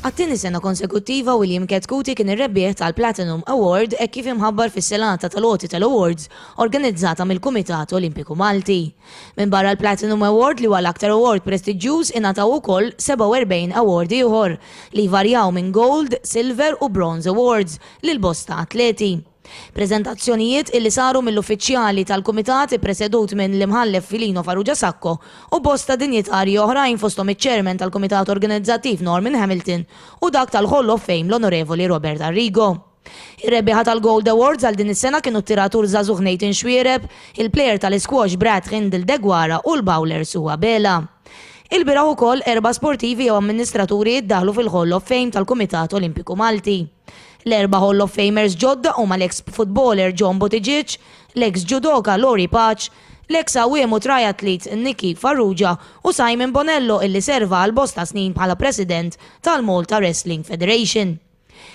Għat-tieni sena konsekuttiva William Cetchuti kien ir-rebbieħ tal-Platinum Award hekk kif imħabbar fis-selata tal-Loti tal-Awards organizzata mill-Kumitat Olimpiku Malti. Minn barra l-Platinum Award li huwa l-aktar award prestiġjuż ingħataw ukoll 47 award ieħor li jvarjaw minn Gold, Silver u Bronze Awards lil bosta atleti. Preżentazzjonijiet illi saru mill-uffiċjali tal-Kumitat ippresedut minn l-imħallef Filino Farrugia Sacco u bosta dinjitarji oħrajn fosthom iċ-Chairman tal-Kumitat Organizzattiv Norman Hamilton u dak tal-Hall of Fame l-Onorevoli Robert Arrigo. Ir-rebbieħa tal-Gold Awards għal din is-sena kienu t-tiratur żagħżugħ Nathan Xwiereb, il-plejer tal-isquash Brad Hindel Degwara u l-bowler Suwa Bela. Il-biraħ ukoll 4 sportivi jew amministraturi jiddaħlu fil-Hall of Fame tal-Kumitat Olimpiku Malti. L-4 Hall of Famers ġodda huma l-ex footballer John Buttigieg, l-ex judoka Lori Patch, l-ex għawiemu triathlete Nicky Farrugia u Simon Bonello illi serva għal bosta snin bħala president tal-Malta Wrestling Federation.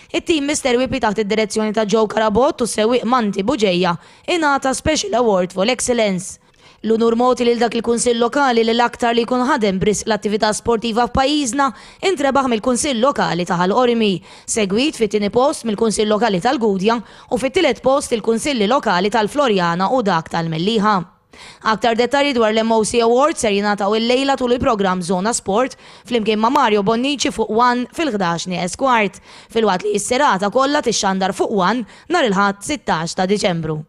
It-tim Mr. Whippy taħt id-direzzjoni ta' Joe Carabot u sewwieq Manti Buġejja ingħata Special Award for Excellence. L-unur moti lil dak il-Kunsill Lokali li l-aktar li jkun ħadem bris l-attività sportiva f'pajjiżna intrebaħ mill-Kunsill Lokali ta' Ħal-Qormi, segwit fit-tieni post mill-Kunsill Lokali tal-Gudja u fit-tielet post il-Kunsilli Lokali tal-Florjana u dak tal-Melliħa. Aktar dettalji dwar l-MOC Awards ser jingħataw il-lejla tul il-programm Zona Sport flimkien ma' Mario Bonnici fuq 1 fil-11 Esquart, fil-waqt li s-serata kollha tixxandar fuq 1 nhar il-Ħadd 16 ta' Diċembru.